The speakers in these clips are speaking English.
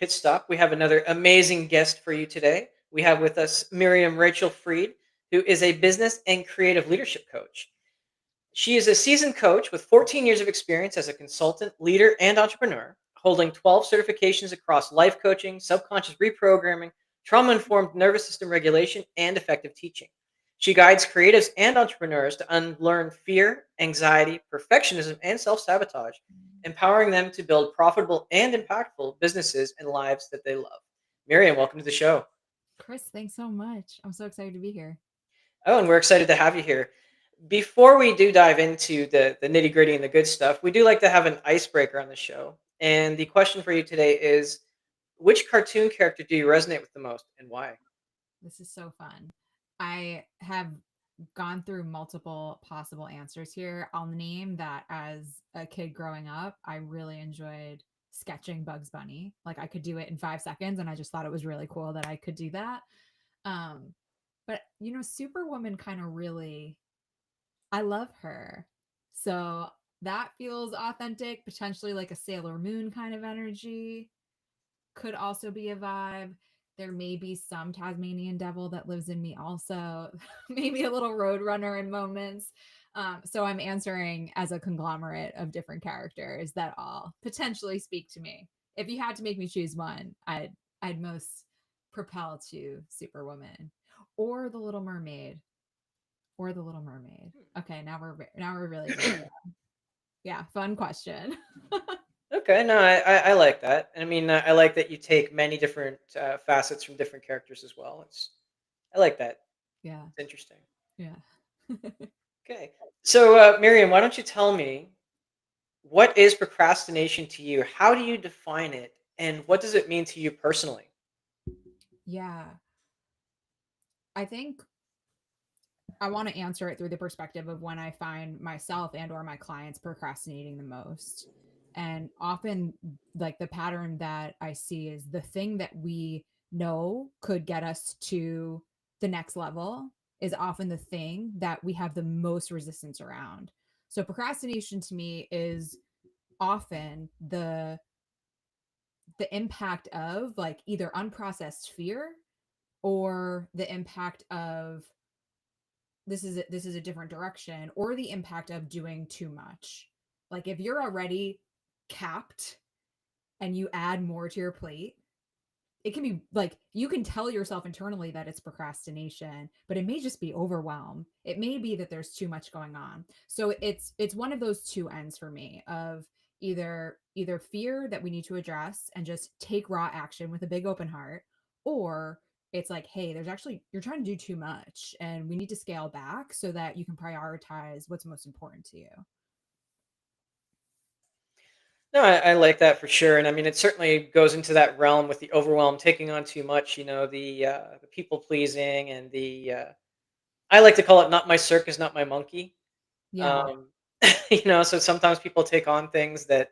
Pit Stop. We have another amazing guest for you today. We have with us Miriam Rachel Freed, who is a business and creative leadership coach. She is a seasoned coach with 14 years of experience as a consultant, leader, and entrepreneur, holding 12 certifications across life coaching, subconscious reprogramming, trauma informed nervous system regulation, and effective teaching. She guides creatives and entrepreneurs to unlearn fear, anxiety, perfectionism, and self sabotage, empowering them to build profitable and impactful businesses and lives that they love. Miriam, welcome to the show. Chris, thanks so much. I'm so excited to be here. Oh, and we're excited to have you here. Before we do dive into the nitty gritty and the good stuff, we do like to have an icebreaker on the show. And the question for you today is, which cartoon character do you resonate with the most and why? This is so fun. I have gone through multiple possible answers here. I'll name that as a kid growing up, I really enjoyed sketching Bugs Bunny. Like I could do it in 5 seconds, and I just thought it was really cool that I could do that. Um, but Superwoman kind of really, I love her. So that feels authentic, potentially like a Sailor Moon kind of energy. Could also be a vibe. There may be some Tasmanian devil that lives in me also. Maybe a little roadrunner in moments. So I'm answering as a conglomerate of different characters that all potentially speak to me. If you had to make me choose one, I'd most propel to Superwoman or the Little Mermaid or the Little Mermaid. Okay, now we're really getting yeah, fun question. Okay, no, I like that. I mean, I like that you take many different facets from different characters as well. I like that. Yeah, It's interesting. yeah. Okay, so Miriam, why don't you tell me what is procrastination to you? How do you define it, and what does it mean to you personally? Yeah. I think I want to answer it through the perspective of when I find myself and or my clients procrastinating the most. And often like the pattern that I see is the thing that we know could get us to the next level is often the thing that we have the most resistance around. So procrastination to me is often the impact of like either unprocessed fear or the impact of this is a different direction or the impact of doing too much. Like if you're already capped and you add more to your plate, it can be like you can tell yourself internally that it's procrastination, but it may just be overwhelm. It may be that there's too much going on. So it's one of those two ends for me of either fear that we need to address and just take raw action with a big open heart, or it's like, hey, there's actually you're trying to do too much and we need to scale back so that you can prioritize what's most important to you. No, I like that for sure, and I mean, it certainly goes into that realm with the overwhelm, taking on too much. The people pleasing and the I like to call it "not my circus, not my monkey." Yeah. Um, so sometimes people take on things that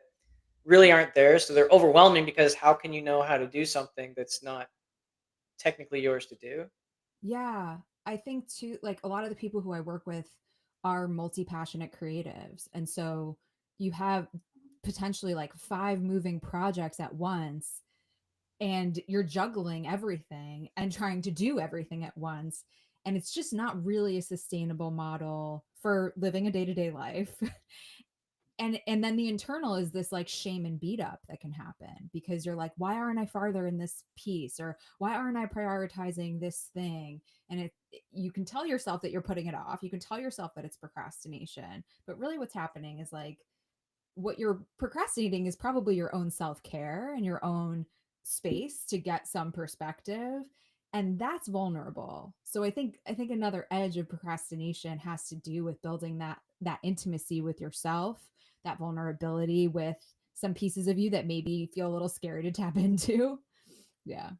really aren't theirs, so they're overwhelming because how can you know how to do something that's not technically yours to do? Yeah, I think too, like a lot of the people who I work with are multi passionate creatives. And so you have potentially like five moving projects at once, and you're juggling everything and trying to do everything at once. And it's just not really a sustainable model for living a day to day life. And then the internal is this like shame and beat up that can happen because you're like, why aren't I farther in this piece, or why aren't I prioritizing this thing? And you can tell yourself that you're putting it off, you can tell yourself that it's procrastination, but really what's happening is like what you're procrastinating is probably your own self-care and your own space to get some perspective, and that's vulnerable. So I think another edge of procrastination has to do with building that intimacy with yourself, that vulnerability with some pieces of you that maybe feel a little scary to tap into. Yeah.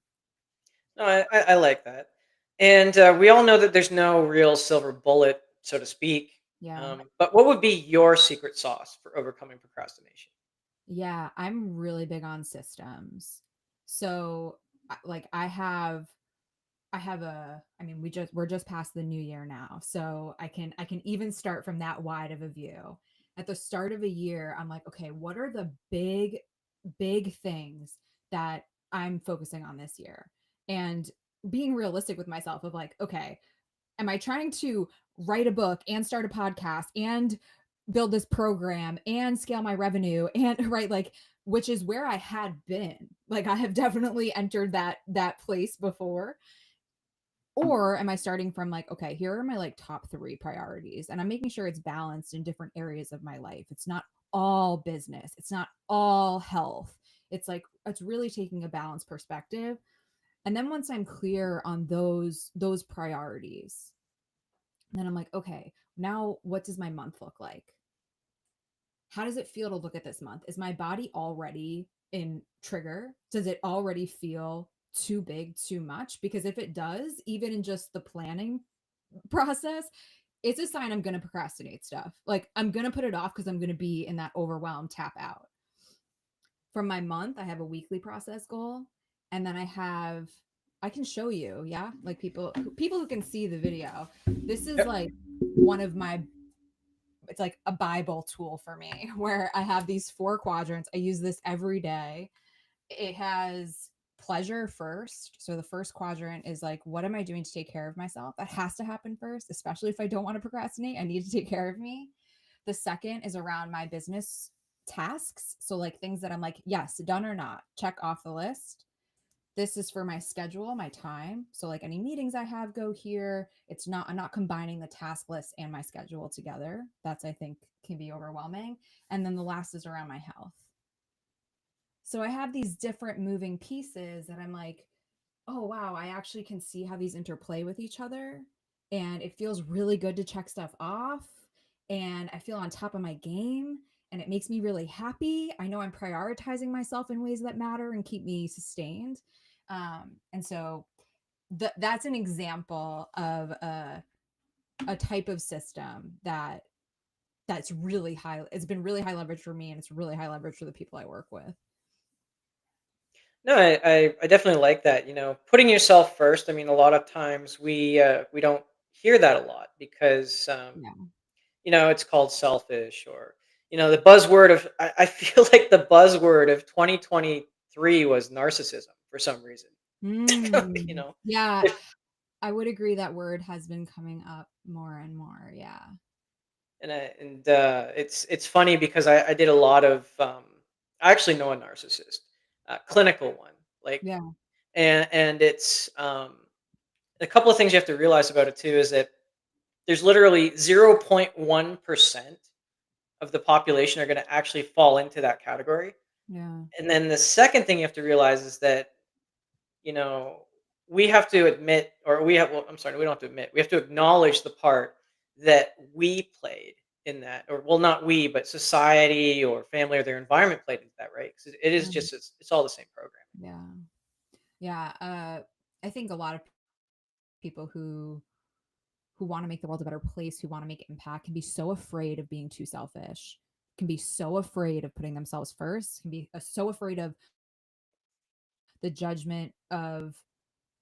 No, I like that, and we all know that there's no real silver bullet, so to speak. Yeah. But what would be your secret sauce for overcoming procrastination? Yeah, I'm really big on systems. So like I mean we're just past the new year now. So I can even start from that wide of a view. At the start of a year, I'm like, okay, what are the big things that I'm focusing on this year. And being realistic with myself of like, okay, am I trying to write a book and start a podcast and build this program and scale my revenue and right, like, which is where I had been. Like I have definitely entered that place before. Or am I starting from like, okay, here are my like top 3 priorities and I'm making sure it's balanced in different areas of my life. It's not all business. It's not all health. It's like it's really taking a balanced perspective. And then once I'm clear on those priorities, then I'm like, okay, now what does my month look like? How does it feel to look at this month? Is my body already in trigger? Does it already feel too big, too much? Because if it does, even in just the planning process, it's a sign I'm going to procrastinate stuff. Like I'm going to put it off because I'm going to be in that overwhelmed tap out. From my month, I have a weekly process goal, and then I can show you, yeah, like people who can see the video. This is Yep. like one of my it's like a Bible tool for me where I have these 4 quadrants. I use this every day. It has pleasure first. So the first quadrant is like, what am I doing to take care of myself? That has to happen first, especially if I don't want to procrastinate. I need to take care of me. The second is around my business tasks. So, like things that I'm like, yes, done or not, check off the list. This is for my schedule, my time. So like any meetings I have go here. I'm not combining the task list and my schedule together. That's I think can be overwhelming. And then the last is around my health. So I have these different moving pieces that I'm like, oh wow, I actually can see how these interplay with each other. And it feels really good to check stuff off. And I feel on top of my game. And it makes me really happy. I know I'm prioritizing myself in ways that matter and keep me sustained. And so that's an example of a type of system that's really high. It's been really high leverage for me, and it's really high leverage for the people I work with. No, I definitely like that. Putting yourself first. I mean, a lot of times we don't hear that a lot because Yeah. it's called selfish, or the buzzword of I feel like the buzzword of 2023 was narcissism for some reason. you Mm. know, Yeah, if I would agree that word has been coming up more and more. Yeah. it's funny because I did a lot of I actually know a narcissist, clinical one, like, Yeah. and it's a couple of things you have to realize about it too is that there's literally 0.1% of the population are going to actually fall into that category. Yeah. And then the second thing you have to realize is that, you know, we have to admit, or we have, well, I'm sorry, we don't have to admit, we have to acknowledge the part that we played in that, or well, not we, but society or family or their environment played into that, right? Because it is Yeah. just, it's all the same programming. Yeah. Yeah. I think a lot of people who want to make the world a better place, who want to make impact, can be so afraid of being too selfish, can be so afraid of putting themselves first, can be so afraid of the judgment of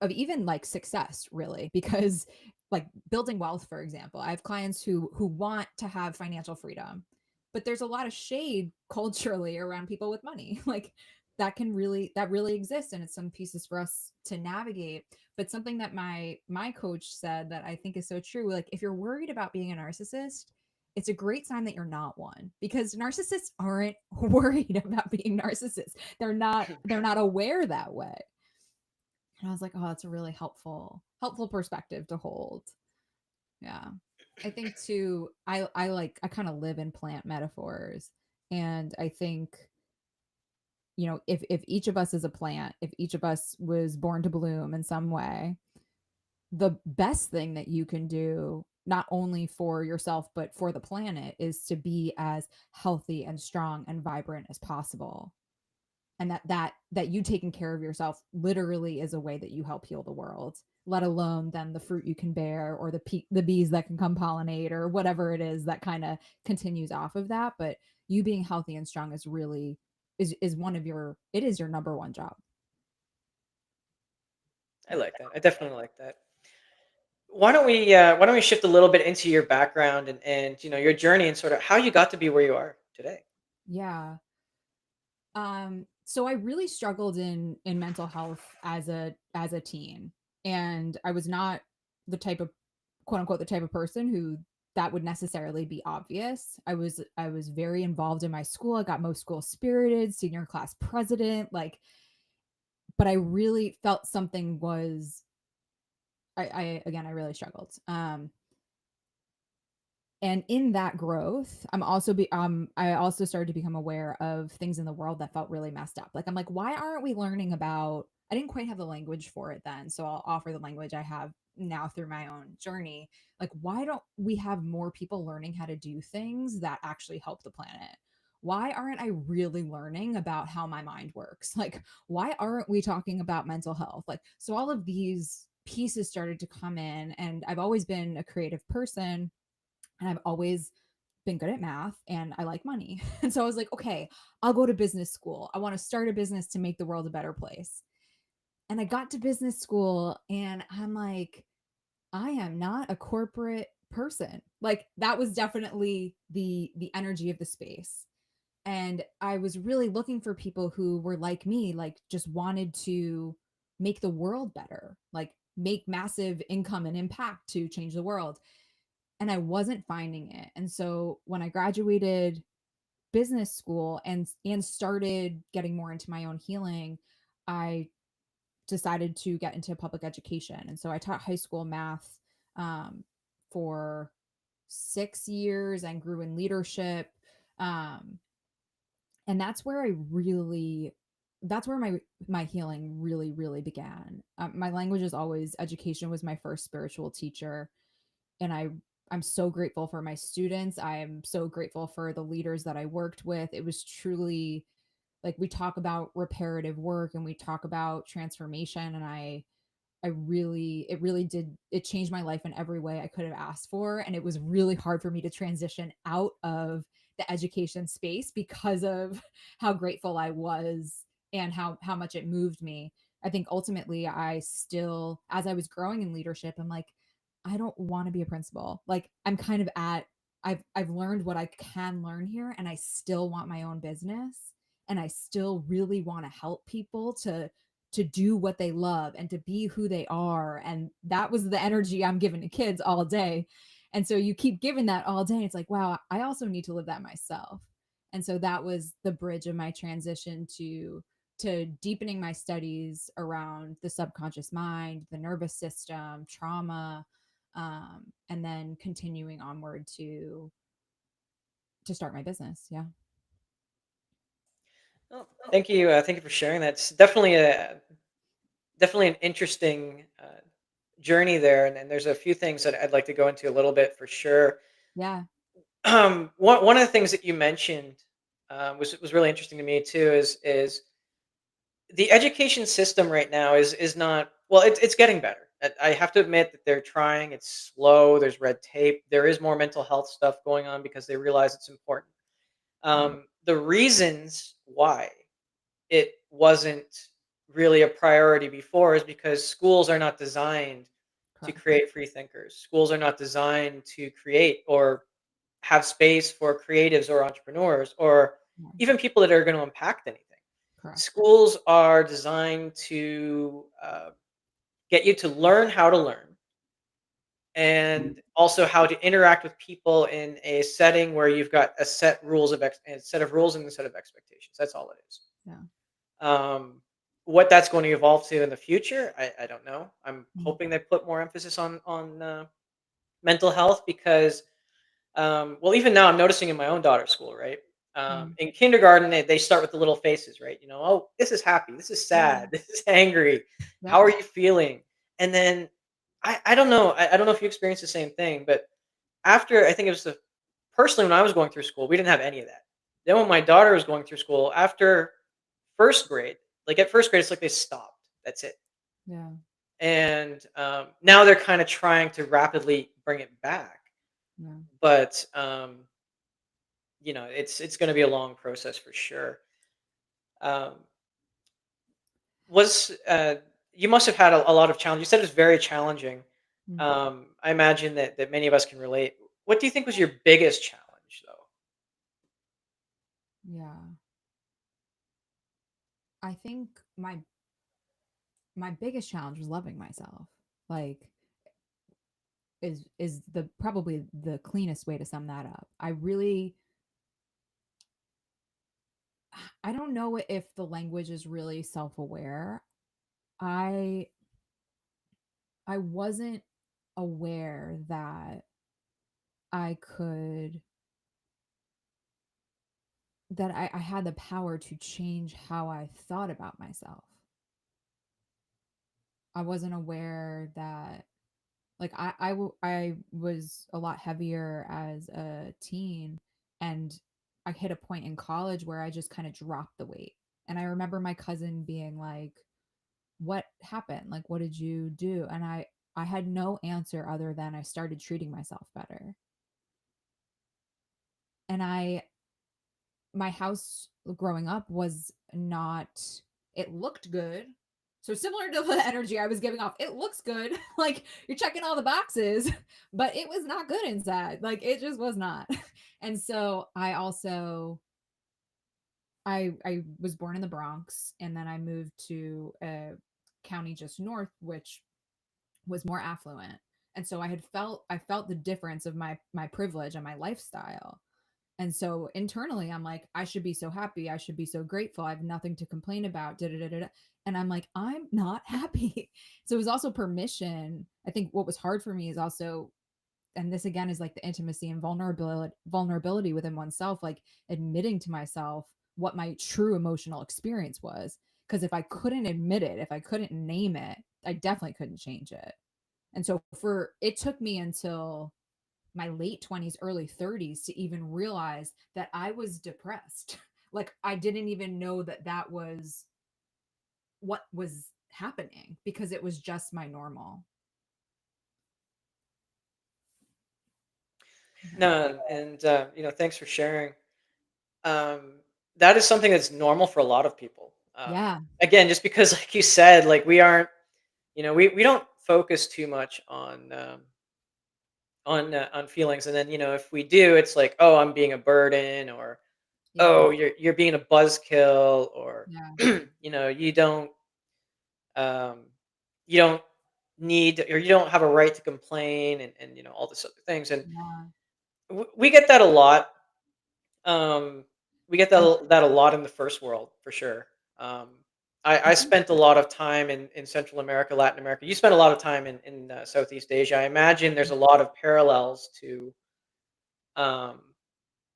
even like success really because like building wealth for example, I have clients who want to have financial freedom, but there's a lot of shade culturally around people with money like that really exists, and it's some pieces for us to navigate. But something that my coach said that I think is so true, like if you're worried about being a narcissist, it's a great sign that you're not one, because narcissists aren't worried about being narcissists. They're not aware that way. And I was like, oh, that's a really helpful perspective to hold. Yeah. I think too, I kind of live in plant metaphors. And I think, if each of us is a plant, if each of us was born to bloom in some way, the best thing that you can do, not only for yourself, but for the planet, is to be as healthy and strong and vibrant as possible. And that you taking care of yourself literally is a way that you help heal the world, let alone then the fruit you can bear, or the bees that can come pollinate, or whatever it is that kind of continues off of that. But you being healthy and strong is really is one of your it is your number one job. I like that. I definitely like that. Why don't we shift a little bit into your background and your journey and sort of how you got to be where you are today? Yeah. So I really struggled in mental health as a teen, and I was not the type of quote unquote the type of person who that would necessarily be obvious. I was very involved in my school. I got most school spirited, senior class president, like, but I really felt something was I again I really struggled. And in that growth, I also started to become aware of things in the world that felt really messed up. Like, I'm like, why aren't we learning about, I didn't quite have the language for it then, so I'll offer the language I have now through my own journey. Like, why don't we have more people learning how to do things that actually help the planet? Why aren't I really learning about how my mind works? Like, why aren't we talking about mental health? Like, so all of these pieces started to come in, and I've always been a creative person, and I've always been good at math, and I like money. And so I was like, okay, I'll go to business school. I want to start a business to make the world a better place. And I got to business school, and I'm like, I am not a corporate person. Like, that was definitely the energy of the space. And I was really looking for people who were like me, like just wanted to make the world better, like make massive income and impact to change the world, and I wasn't finding it. And so when I graduated business school and started getting more into my own healing, I decided to get into public education. And so I taught high school math um, for 6 years and grew in leadership. Um, and that's where my healing really began. My language is always education was my first spiritual teacher, and I'm so grateful for my students. I am so grateful for the leaders that I worked with. It was truly, like, we talk about reparative work and we talk about transformation, and I really it really did, it changed my life in every way I could have asked for, and it was really hard for me to transition out of the education space because of how grateful I was and how much it moved me. I think ultimately I still, as I was growing in leadership, I'm like, I don't want to be a principal. Like, I'm kind of at, I've learned what I can learn here, and I still want my own business, and I still really want to help people to do what they love and to be who they are. And that was the energy I'm giving to kids all day. And so you keep giving that all day. It's like, wow, I also need to live that myself. And so that was the bridge of my transition to deepening my studies around the subconscious mind, the nervous system, trauma, and then continuing onward to start my business. Yeah. Oh, thank you for sharing that. It's definitely an interesting journey there, and there's a few things that I'd like to go into a little bit for sure. Yeah. One of the things that you mentioned was really interesting to me too. Is the education system right now is not well. It's getting better. I have to admit that they're trying. It's slow. There's red tape. There is more mental health stuff going on because they realize it's important. Yeah. The reasons why it wasn't really a priority before is because schools are not designed to Correct. create free thinkers. Schools are not designed to create or have space for creatives or entrepreneurs or Yeah. even people that are going to impact anything. Correct. Schools are designed to get you to learn how to learn and also how to interact with people in a setting where you've got a set of rules and a set of expectations. That's all it is. Yeah. What that's going to evolve to in the future, I don't know. I'm Mm. hoping they put more emphasis on mental health because, well, even now I'm noticing in my own daughter's school, right? Yeah. In kindergarten, they start with the little faces, right? You know, oh, this is happy, this is Yeah. sad, this is angry. How Yep. are you feeling? And then I don't know. I don't know if you experienced the same thing, but after I think it was the personally when I was going through school, we didn't have any of that. Then when my daughter was going through school, after first grade, like at first grade, it's like they stopped. That's it. Yeah. And now they're kind of trying to rapidly bring it back, Yeah. but it's going to be a long process for sure. Um, was You must have had a lot of challenge. You said it was very challenging. Mm. I imagine that many of us can relate. What do you think was your biggest challenge, though? Yeah. I think my biggest challenge was loving myself. Like is the probably the cleanest way to sum that up. I don't know if the language is really self-aware. I I wasn't aware that I could I had the power to change how I thought about myself. I wasn't aware that like I was a lot heavier as a teen, and I hit a point in college where I just kind of dropped the weight. And I remember my cousin being like, "What happened? Like what did you do?" And I had no answer other than I started treating myself better. And I my house growing up was not, it looked good. So similar to the energy I was giving off, it looks good. Like you're checking all the boxes, but it was not good inside. Like it just was not. And so I was born in the Bronx, and then I moved to a county just north which was more affluent. And so I felt the difference of my privilege and my lifestyle. And so internally, I'm like, I should be so happy. I should be so grateful. I have nothing to complain about. Da, da, da, da, da. And I'm like, I'm not happy. So it was also permission. I think what was hard for me is also, and this again is like the intimacy and vulnerability within oneself, like admitting to myself what my true emotional experience was. Because if I couldn't admit it, if I couldn't name it, I definitely couldn't change it. And so for it took me until my late 20s, early 30s to even realize that I was depressed. Like I didn't even know that that was what was happening because it was just my normal. Yeah. No, and thanks for sharing. Um, that is something that's normal for a lot of people. Yeah. Again, just because, like you said, like we aren't, we don't focus too much on feelings, and then if we do, it's like, oh, I'm being a burden, or Yeah. oh, you're being a buzzkill, or Yeah. you don't um, you don't need, or you don't have a right to complain, and all this other things, and Yeah. we get that a lot. Um, we get I that a lot in the first world for sure. Um, I I think spent a lot of time in Central America, Latin America. You spent a lot of time in Southeast Asia. I imagine there's a lot of parallels to um,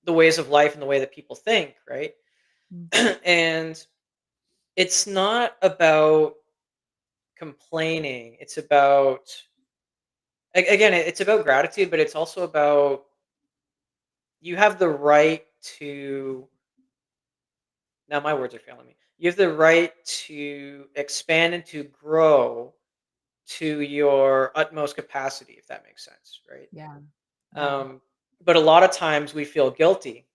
the ways of life and the way that people think, right? mm, And it's not about complaining. It's about, again, it's about gratitude, but it's also about, you have the right to, now my words are failing me. You have the right to expand and to grow to your utmost capacity, if that makes sense, right? yeah. Yeah. Um, but a lot of times we feel guilty.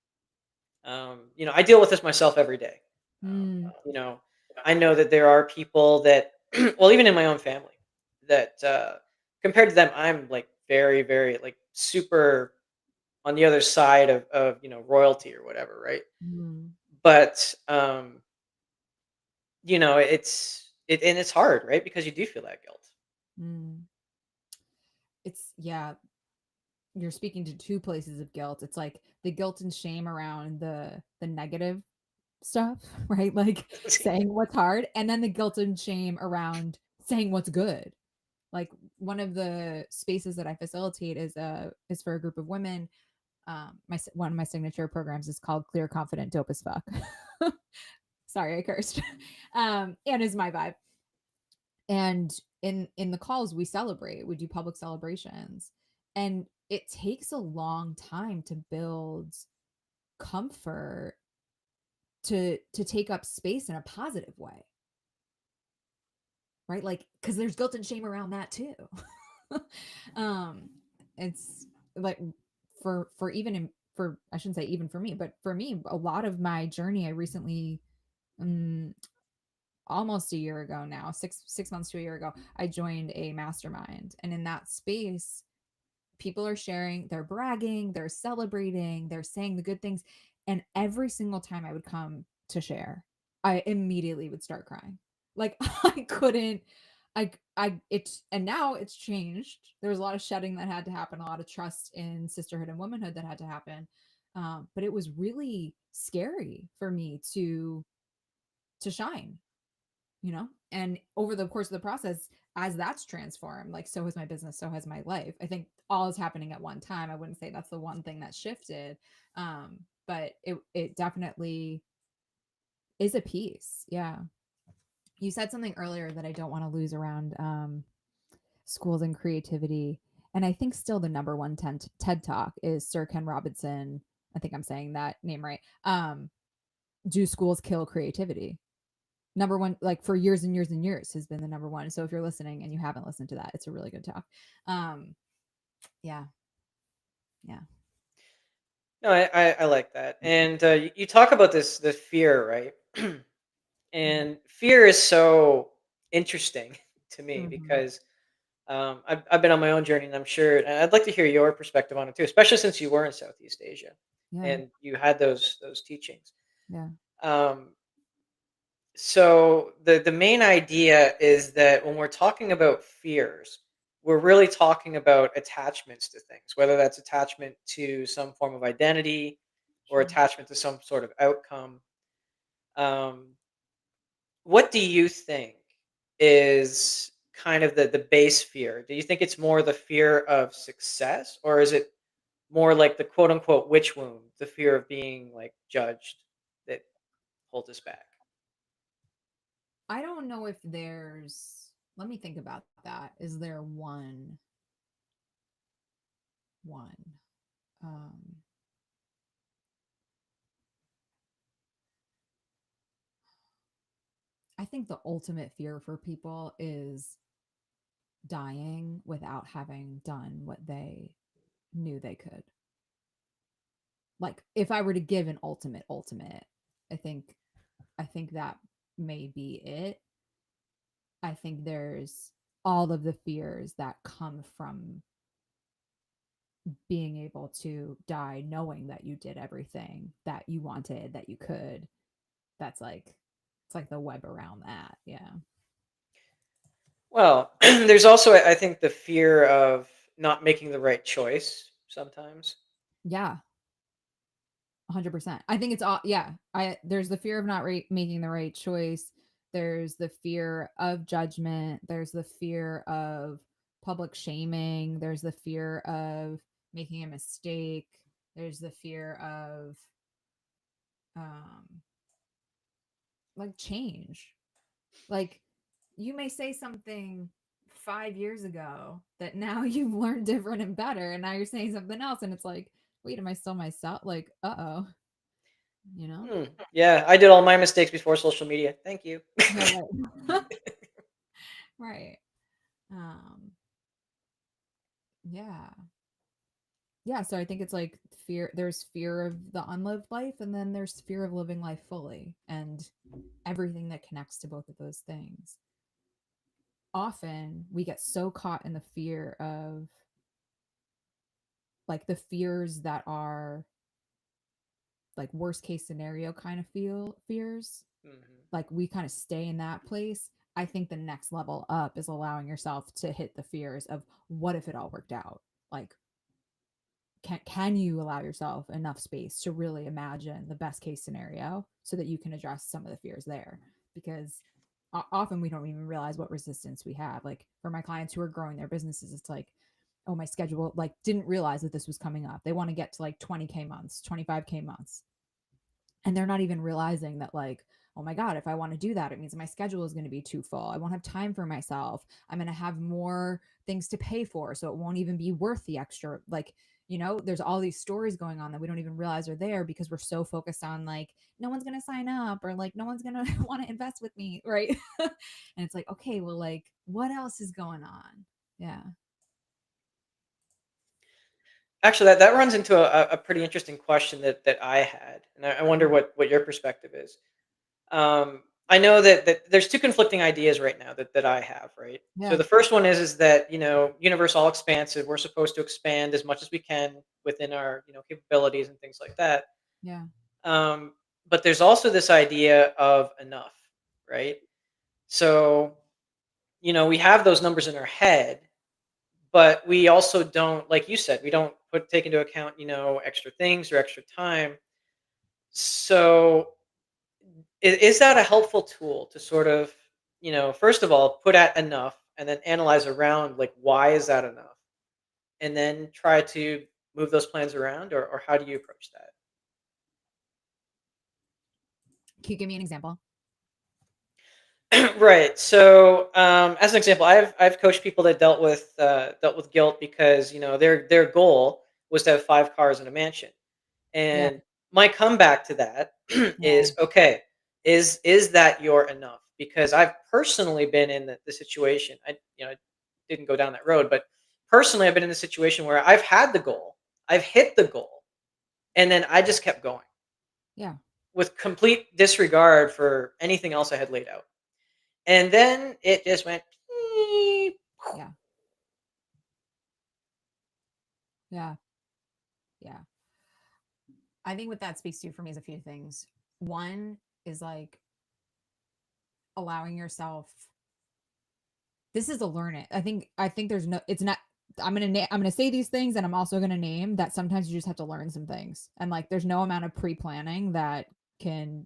I deal with this myself every day. Um, Mm, you know, I know that there are people that, well, even in my own family, that compared to them, I'm like very, very like super on the other side of royalty or whatever, right? mm, But and it's hard, right? Because you do feel that guilt. mm. It's yeah, you're speaking to two places of guilt. It's like the guilt and shame around the negative stuff, right? Like saying what's hard, and then the guilt and shame around saying what's good. Like one of the spaces that I facilitate is for a group of women. One of my signature programs is called Clear Confident Dope as Fuck. Sorry, I cursed. And is my vibe. And in the calls we celebrate, we do public celebrations, and it takes a long time to build comfort to take up space in a positive way, right? Like because there's guilt and shame around that too. um it's like for even in for I shouldn't say even for me, but for me a lot of my journey I recently, um, almost a year ago now, 6 months to a year ago, I joined a mastermind, and in that space people are sharing, they're bragging, they're celebrating, they're saying the good things. And every single time I would come to share, I immediately would start crying. Like I couldn't I it's and now it's changed. There was a lot of shedding that had to happen, a lot of trust in sisterhood and womanhood that had to happen. But it was really scary for me to shine, you know? And over the course of the process, as that's transformed, like so has my business, so has my life. I think all is happening at one time. I wouldn't say that's the one thing that shifted. But it definitely is a piece. Yeah. You said something earlier that I don't want to lose around schools and creativity. And I think still the number one TED talk is Sir Ken Robinson. I think I'm saying that name right. Do schools kill creativity? Number one, like for years and years and years, has been the number one. So if you're listening and you haven't listened to that, it's a really good talk. Yeah, yeah, No, I like that. And you talk about the fear, right? mm-hmm. And fear is so interesting to me Mm-hmm. because I've been on my own journey, and I'm sure, and I'd like to hear your perspective on it too, especially since you were in Southeast Asia Yeah, and you had those teachings. yeah. Um, so the main idea is that when we're talking about fears, we're really talking about attachments to things, whether that's attachment to some form of identity or Sure. attachment to some sort of outcome. Um, what do you think is kind of the base fear? Do you think it's more the fear of success, or is it more like the quote unquote witch wound, the fear of being like judged that holds us back? I don't know if there's. Let me think about that. Is there one? Um, I think the ultimate fear for people is dying without having done what they knew they could. Like if I were to give an ultimate, I think I think that may be it. I think there's all of the fears that come from being able to die knowing that you did everything that you wanted, that you could. That's like it's like the web around that. Yeah. Well, there's also, I think, the fear of not making the right choice sometimes. Yeah. 100%. I think it's all yeah. I There's the fear of not making the right choice. There's the fear of judgment. There's the fear of public shaming. There's the fear of making a mistake. There's the fear of um like change. Like you may say something 5 years ago that now you've learned different and better and now you're saying something else and it's like, wait, am I still myself? Like, uh-oh, you know? Hmm. Yeah, I did all my mistakes before social media. Thank you. Yeah, right. Right. Um, yeah. Yeah, so I think it's like fear there's fear of the unlived life and then there's fear of living life fully and everything that connects to both of those things. Often we get so caught in the fear of like the fears that are like worst case scenario kind of fears. Mhm. Like we kind of stay in that place. I think the next level up is allowing yourself to hit the fears of what if it all worked out? Like can you allow yourself enough space to really imagine the best case scenario so that you can address some of the fears there? Because often we don't even realize what resistance we have. Like for my clients who are growing their businesses, it's like, oh, my schedule, like didn't realize that this was coming up. They want to get to like 20K months, 25K months, and they're not even realizing that like, oh my god, if I want to do that, it means my schedule is going to be too full. I won't have time for myself. I'm going to have more things to pay for, so it won't even be worth the extra. Like, there's all these stories going on that we don't even realize are there because we're so focused on like no one's going to sign up or like no one's going to want to invest with me, right? And it's like, okay, well, like what else is going on? Yeah. Actually, that runs into a pretty interesting question that I had, and I wonder what your perspective is. I know that there's two conflicting ideas right now that I have, right? So Yeah. the first one is that, universe all expansive. We're supposed to expand as much as we can within our capabilities and things like that. Yeah. Um, but there's also this idea of enough, right? So, we have those numbers in our head, but we also don't, like you said, we don't take into account, extra things or extra time. So, is that a helpful tool to sort of, first of all, put at enough and then analyze around, like, why is that enough? And then try to move those plans around, or how do you approach that? Can you give me an example? Right. So, as an example, I've coached people that dealt with guilt because their goal was to have 5 cars and a mansion. Yeah. And my comeback to that Yeah. is, okay, is that your enough? Because I've personally been in the situation. I didn't go down that road, but personally, I've been in the situation where I've had the goal, I've hit the goal, and then I just kept going Yeah. with complete disregard for anything else I had laid out. And then it just went beep. Yeah. Yeah. Yeah. I think what that speaks to for me is a few things. One is like allowing yourself, this is a learn it. I think there's no, it's not, I'm gonna say these things, and I'm also gonna name that sometimes you just have to learn some things, and like there's no amount of pre-planning that can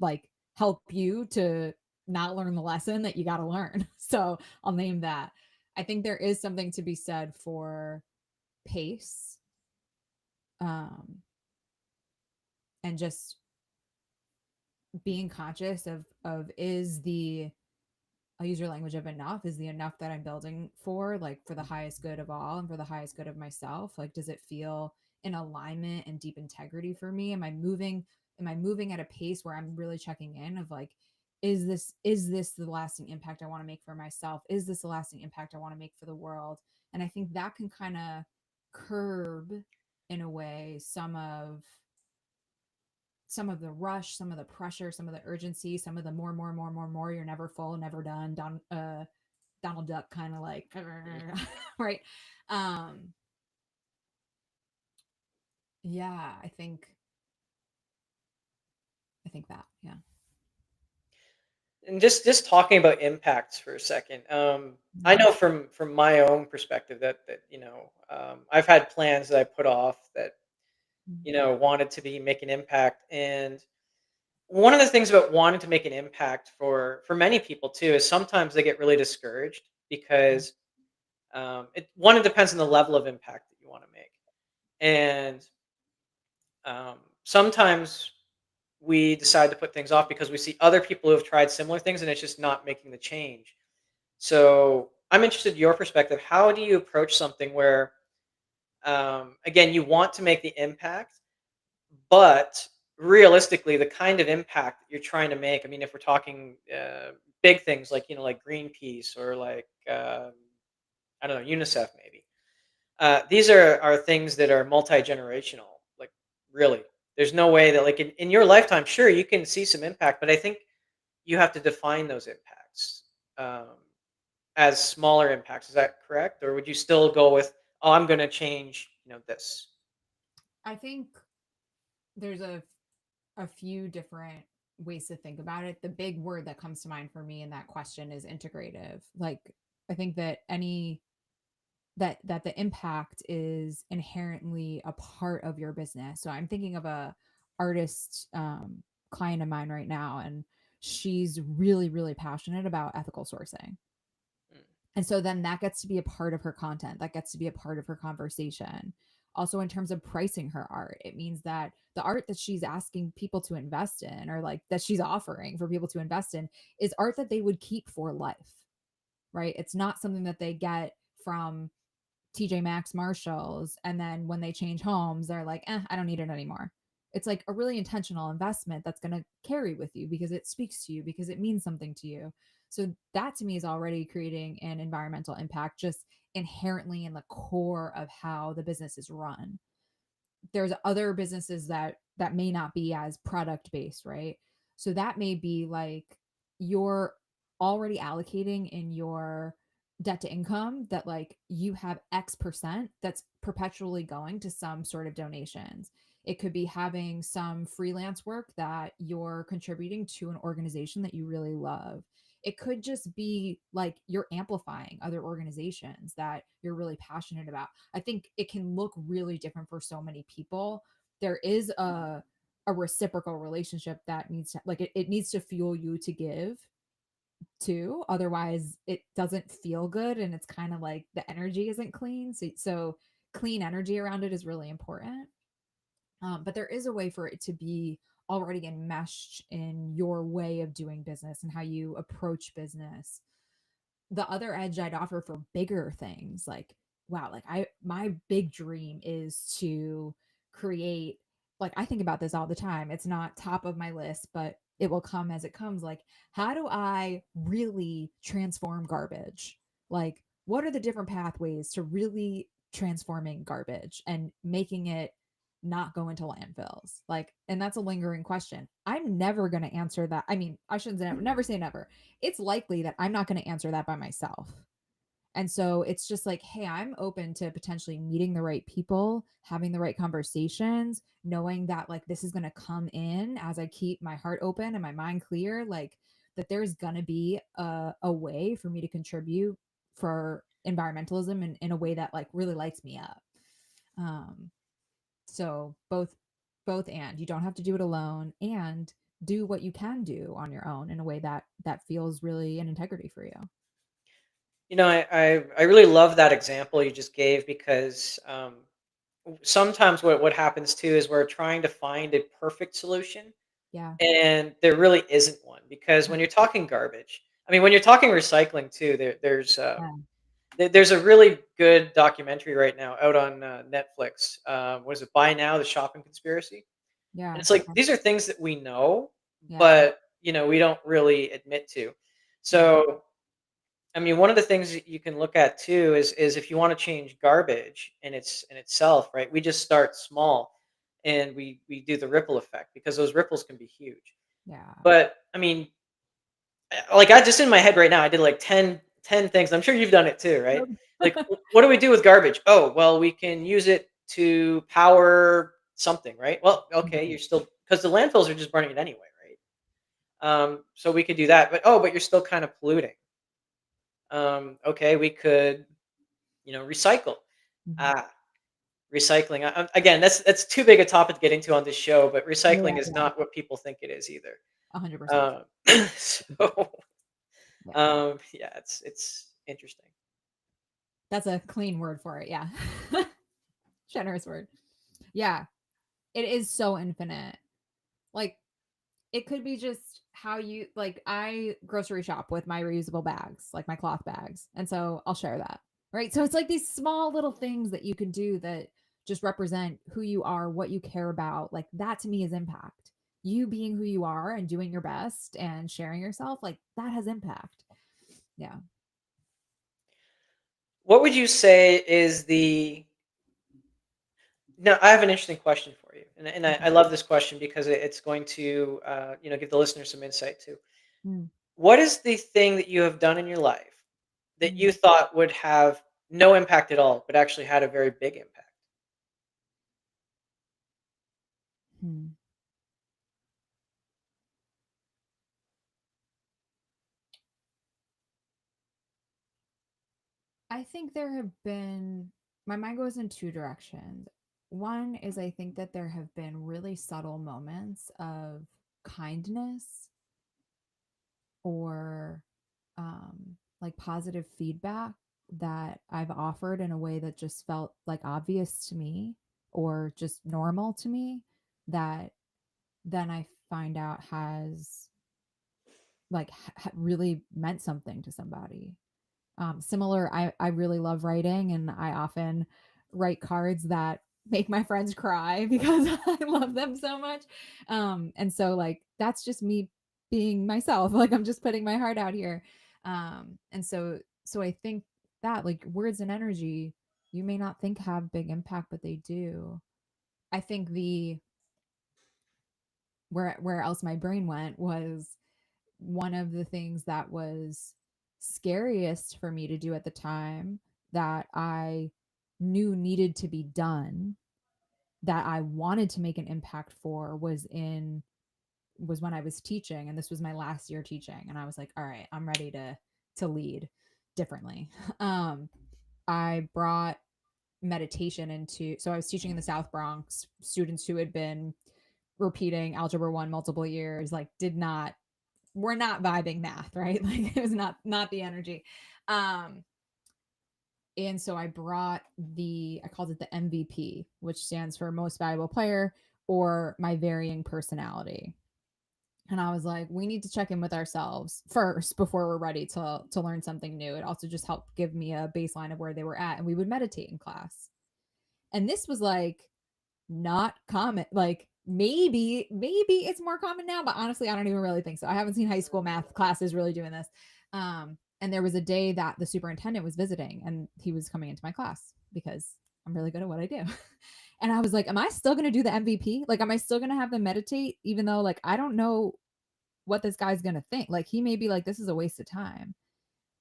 like help you to not learn the lesson that you got to learn. So I'll name that. I think there is something to be said for pace, um, and just being conscious of is the, I'll use your language of enough, is the enough that I'm building for, like for the highest good of all and for the highest good of myself. Like, does it feel in alignment and deep integrity for me? Am I moving at a pace where I'm really checking in of like, is this the lasting impact I want to make for myself? Is this the lasting impact I want to make for the world? And I think that can kind of curb in a way some of the rush, some of the pressure, some of the urgency, some of the more, you're never full, never done, Donald Duck kind of like, Mhm. right? Um, yeah, I think that, yeah. And just talking about impacts for a second. I Mhm. know from my own perspective that I've had plans that I put off that Mhm. wanted to be make an impact. And one of the things about wanting to make an impact for many people too is sometimes they get really discouraged Yeah. because it depends on the level of impact that you want to make. And sometimes we decide to put things off because we see other people who have tried similar things and it's just not making the change. So I'm interested in your perspective. How do you approach something where, again, you want to make the impact, but realistically, the kind of impact that you're trying to make? I mean, if we're talking big things like like Greenpeace or like I don't know, UNICEF maybe. These are things that are multi-generational. Like, really, there's no way that, like, in your lifetime, sure, you can see some impact, but I think you have to define those impacts um, as smaller impacts. Is that correct, or would you still go with, oh, I'm going to change, this? I think there's a few different ways to think about it. The big word that comes to mind for me in that question is integrative. Like, I think that the impact is inherently a part of your business. So I'm thinking of a artist, client of mine right now, and she's really really passionate about ethical sourcing. Mm, And so then that gets to be a part of her content, that gets to be a part of her conversation. Also, in terms of pricing her art, it means that the art that she's asking people to invest in, or like that she's offering for people to invest in, is art that they would keep for life, right? It's not something that they get from TJ Maxx, Marshalls, and then when they change homes, they're like, I don't need it anymore. It's like a really intentional investment that's going to carry with you because it speaks to you, because it means something to you. So that to me is already creating an environmental impact just inherently in the core of how the business is run. There's other businesses that may not be as product based, right? So that may be like you're already allocating in your debt to income that like you have X percent that's perpetually going to some sort of donations. It could be having some freelance work that you're contributing to an organization that you really love. It could just be like you're amplifying other organizations that you're really passionate about. I think it can look really different for so many people. There is a reciprocal relationship that needs to, like, it needs to fuel you to give too. Otherwise it doesn't feel good, and it's kind of like the energy isn't clean. So clean energy around it is really important. But there is a way for it to be already enmeshed in your way of doing business and how you approach business. The other edge I'd offer for bigger things, like, wow, like, I my big dream is to create, like, I think about this all the time. It's not top of my list, but it will come as it comes. Like, how do I really transform garbage? Like, what are the different pathways to really transforming garbage and making it not go into landfills? Like, and that's a lingering question. I'm never going to answer that. I mean, I shouldn't say never say never. It's likely that I'm not going to answer that by myself. And so it's just like, hey, I'm open to potentially meeting the right people, having the right conversations, knowing that like this is going to come in as I keep my heart open and my mind clear, like that there's going to be a way for me to contribute for environmentalism in a way that like really lights me up. Um, so both, and you don't have to do it alone, and do what you can do on your own in a way that feels really in integrity for you. I really love that example you just gave because sometimes what happens too is we're trying to find a perfect solution, Yeah. and there really isn't one. Because when you're talking garbage, I mean, when you're talking recycling too, Yeah. there's a really good documentary right now out on Netflix. What is it? Buy Now: The Shopping Conspiracy. And Yeah. it's like Okay. these are things that we know, Yeah. but we don't really admit to. Yeah. So I mean, one of the things that you can look at too is if you want to change garbage in itself, right? We just start small, and we do the ripple effect, because those ripples can be huge. Yeah. But I mean, like, I just in my head right now, I did like ten things. I'm sure you've done it too, right? Like, what do we do with garbage? Oh, well, we can use it to power something, right? Well, okay, Mhm. you're still, because the landfills are just burning it anyway, right? So we could do that, but oh, but you're still kind of polluting. Okay, we could, recycle. Mhm. Ah, recycling. Again, that's too big a topic to get into on this show, but Yeah, recycling is yeah. not what people think it is either. 100%. Um, so, Yeah. yeah, it's interesting. That's a clean word for it. Yeah. Generous word. Yeah. It is so infinite. Like, it could be just how you, like, I grocery shop with my reusable bags, like my cloth bags. And so I'll share that. Right. So it's like these small little things that you can do that just represent who you are, what you care about. Like, that to me is impact. You being who you are and doing your best and sharing yourself, like, that has impact. Yeah. What would you say is the No, I have an interesting question for you, and I Okay. love this question because it's going to give the listener some insight too. Mm, What is the thing that you have done in your life that you mm, thought would have no impact at all, but actually had a very big impact? mm. I think there have been, my mind goes in two directions. One is I think that there have been really subtle moments of kindness or like positive feedback that I've offered in a way that just felt like obvious to me or just normal to me, that then I find out has like really meant something to somebody. Similar, I really love writing, and I often write cards that make my friends cry because I love them so much. And so like that's just me being myself. Like, I'm just putting my heart out here. And so I think that like words and energy, you may not think have big impact, but they do. I think the where else my brain went was one of the things that was scariest for me to do at the time that I knew needed to be done that I wanted to make an impact for was when I was teaching, and this was my last year teaching, and I was like, all right, I'm ready to lead differently. um I brought meditation into, so I was teaching in the South Bronx, students who had been repeating algebra 1 multiple years, like did not were not vibing math, right? Like it was not the energy. um and so I brought I called it the MVP, which stands for most valuable player, or my varying personality. And I was like, we need to check in with ourselves first before we're ready to learn something new. It also just helped give me a baseline of where they were at, and we would meditate in class. And this was like not common. Like maybe it's more common now, but honestly, I don't even really think so. I haven't seen high school math classes really doing this. And there was a day that the superintendent was visiting, and he was coming into my class because I'm really good at what I do. And I was like, am I still going to do the MVP? Like, am I still going to have them meditate, even though like I don't know what this guy's going to think? Like, he may be like, this is a waste of time.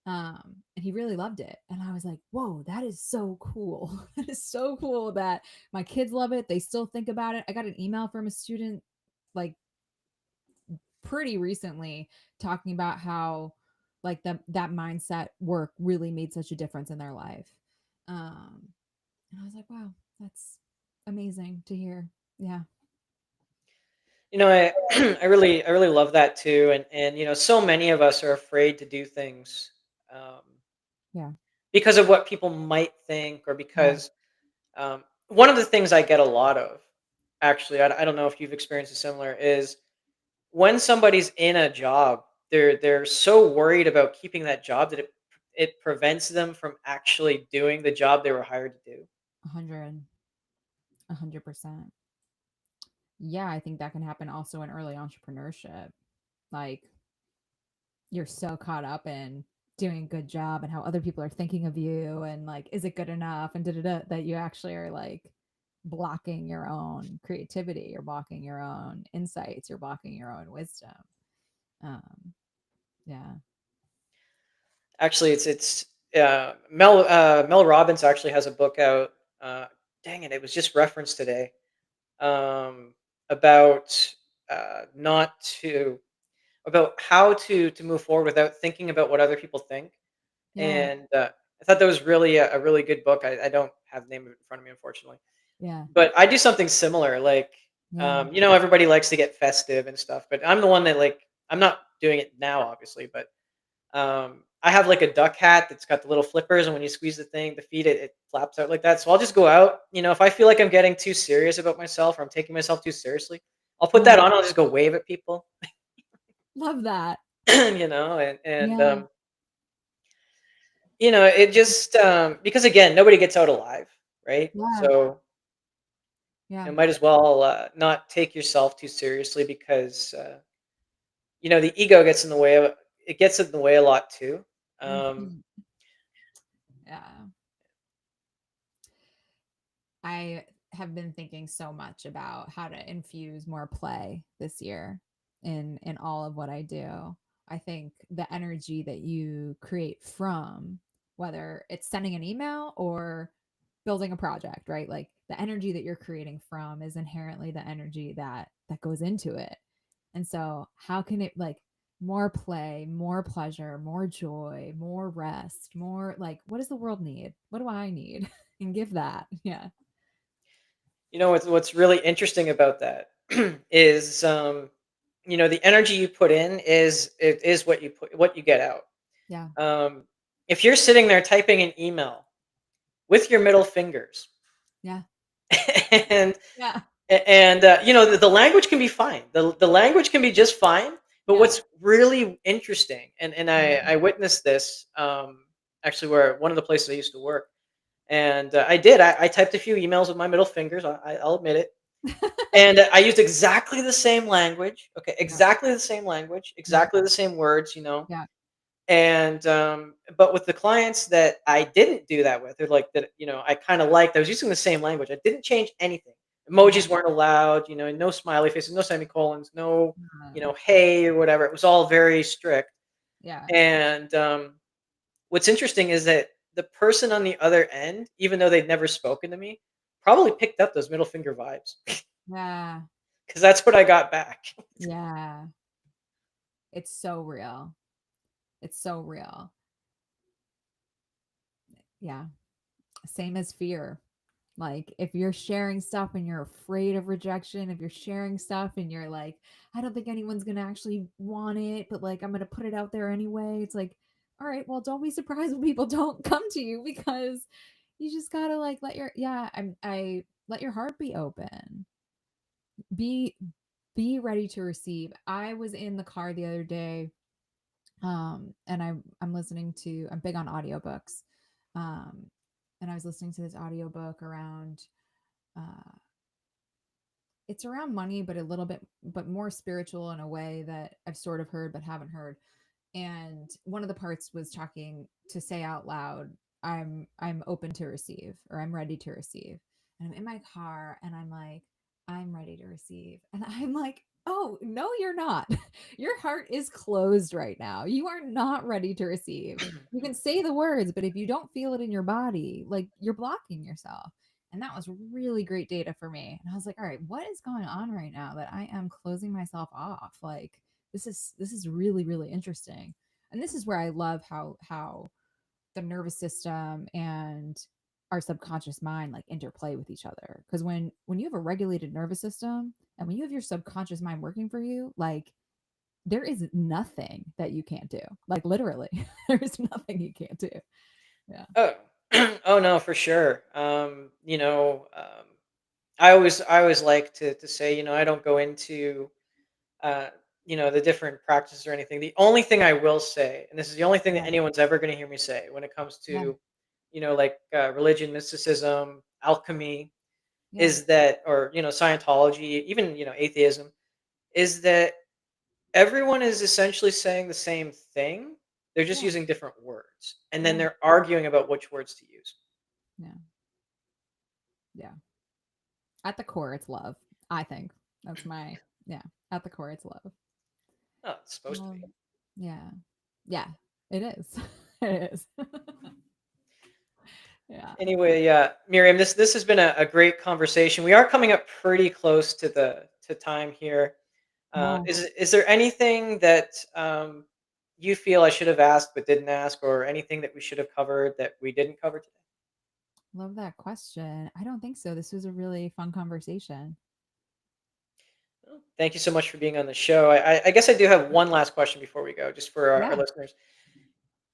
And he really loved it. And I was like, whoa, that is so cool. That is so cool that my kids love it. They still think about it. I got an email from a student like pretty recently talking about how like that mindset work really made such a difference in their life. Um, and I was like, wow, that's amazing to hear. Yeah. I I really love that too, and so many of us are afraid to do things, um, Yeah. because of what people might think, or Yeah. because one of the things I get a lot of, actually, I don't know if you've experienced a similar, is when somebody's in a job, they're so worried about keeping that job that it prevents them from actually doing the job they were hired to do. 100%. Yeah, I think that can happen also in early entrepreneurship. Like, you're so caught up in doing a good job and how other people are thinking of you, and like, is it good enough, and that you actually are like blocking your own creativity, you're blocking your own insights, you're blocking your own wisdom. um yeah. Actually, it's Mel Robbins actually has a book out. Uh, Dang it, it was just referenced today, about not to about how to move forward without thinking about what other people think. Yeah. And I thought that was really a really good book. I don't have the name of it in front of me, unfortunately, Yeah. but I do something similar. Like, Yeah. everybody likes to get festive and stuff, but I'm the one that, like, I'm not doing it now, obviously, but I have like a duck hat that's got the little flippers, and when you squeeze the thing, the feet, it flaps out like that. So I'll just go out. If I feel like I'm getting too serious about myself, or I'm taking myself too seriously, I'll put Yeah. that on. I'll just go wave at people, Love that. and Yeah. it just, because again, nobody gets out alive, right? Yeah. So Yeah. might as well not take yourself too seriously, because the ego gets in the way of it gets in the way a lot too. Um, Mhm. Yeah. I have been thinking so much about how to infuse more play this year in all of what I do. I think the energy that you create from, whether it's sending an email or building a project, right? Like, the energy that you're creating from is inherently the energy that goes into it. And so how can it, like, more play, more pleasure, more joy, more rest, more, like, what does the world need? What do I need? And give that. Yeah. what's really interesting about that is, the energy you put in is what you get out. Yeah. Um, if you're sitting there typing an email with your middle fingers, Yeah. and Yeah. the language can be fine. The language can be just fine. But Yeah. what's really interesting, and I Mhm. witnessed this, actually, where one of the places I used to work, and I typed a few emails with my middle fingers. I'll admit it. And I used exactly the same language. Okay, Yeah. exactly the same language, Yeah. exactly the same words. Yeah. And but with the clients that I didn't do that with, or like that, I kind of liked. I was using the same language. I didn't change anything. Yeah. Emojis weren't allowed. No smiley faces, no semicolons, no, Uh, hey or whatever. It was all very strict. yeah. And what's interesting is that the person on the other end, even though they'd never spoken to me, probably picked up those middle finger vibes Yeah. because that's what I got back. Yeah. It's so real. It's so real. Yeah. Same as fear. Like, if you're sharing stuff and you're afraid of rejection, if you're sharing stuff and you're like, I don't think anyone's going to actually want it, but like, I'm going to put it out there anyway. It's like, all right, well, don't be surprised when people don't come to you because you just got to like I let your heart be open. Be, be ready to receive. I was in the car the other day, and I'm listening to, I'm big on audiobooks. Um, and I was listening to this audiobook around, uh, it's around money, but a little bit, but more spiritual in a way that I've sort of heard but haven't heard. And one of the parts was talking to say out loud, I'm open to receive, or I'm ready to receive. And I'm in my car and I'm like, I'm ready to receive. And I'm like, oh, no, you're not. Your heart is closed right now. You are not ready to receive. You can say the words, but if you don't feel it in your body, like you're blocking yourself. And that was really great data for me. And I was like, all right, what is going on right now that I am closing myself off? Like, this is really really interesting. And this is where I love how the nervous system and our subconscious mind like interplay with each other, because when you have a regulated nervous system and when you have your subconscious mind working for you, like there is nothing that you can't do, like literally. There is nothing you can't do. Yeah. Oh, oh no, for sure. I always like to say, I don't go into uh, the different practices or anything. The only thing I will say, and this is the only thing that Yeah. anyone's ever going to hear me say when it comes Yeah. to, like religion, mysticism, alchemy, Yeah. is that, or Scientology, even atheism, is that everyone is essentially saying the same thing. They're just Yeah. using different words, and then Yeah. they're arguing about which words to use. Yeah. Yeah. At the core it's love, I think. That's my, yeah, at the core it's love. Oh, it's supposed to be. Yeah. Yeah, it is. It is. Yeah. Anyway, yeah, Miriam, this has been a great conversation. We are coming up pretty close to time here. Yeah. Is there anything that you feel I should have asked but didn't ask, or anything that we should have covered that we didn't cover today? Love that question. I don't think so. This was a really fun conversation. Well, thank you so much for being on the show. I guess I do have one last question before we go, just for our Yeah. listeners.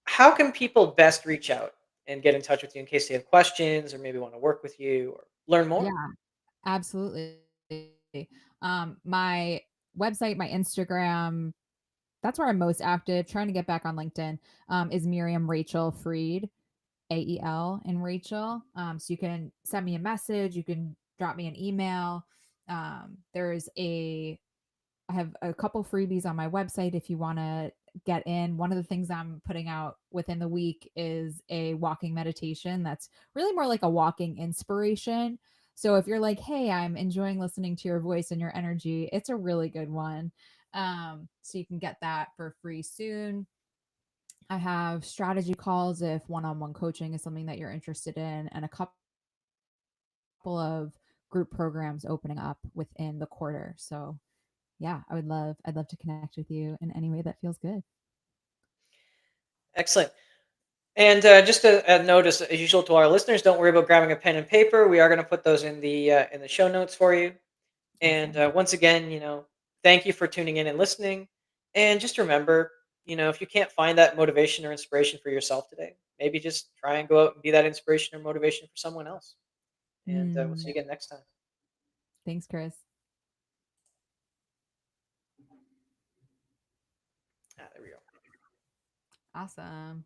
How can people best reach out and get in touch with you in case they have questions or maybe want to work with you or learn more? Yeah, absolutely. My website, my Instagram, that's where I'm most active. Trying to get back on LinkedIn, is Miriam Rachel Freed, AEL in Rachel. So you can send me a message, you can drop me an email. There's a I have a couple freebies on my website if you want to get in. One of the things I'm putting out within the week is a walking meditation that's really more like a walking inspiration. So if you're like, hey, I'm enjoying listening to your voice and your energy, it's a really good one. So you can get that for free soon. I have strategy calls if one on one coaching is something that you're interested in, and a couple of group programs opening up within the quarter. So yeah, I'd love to connect with you in any way that feels good. Excellent. And just a notice, as usual, to our listeners, don't worry about grabbing a pen and paper. We are going to put those in the show notes for you. And Awesome. once again, thank you for tuning in and listening. And just remember, if you can't find that motivation or inspiration for yourself today, maybe just try and go out and be that inspiration or motivation for someone else. And we'll see Mm, you again next time. thanks, Chris. Ah, there we go. Awesome.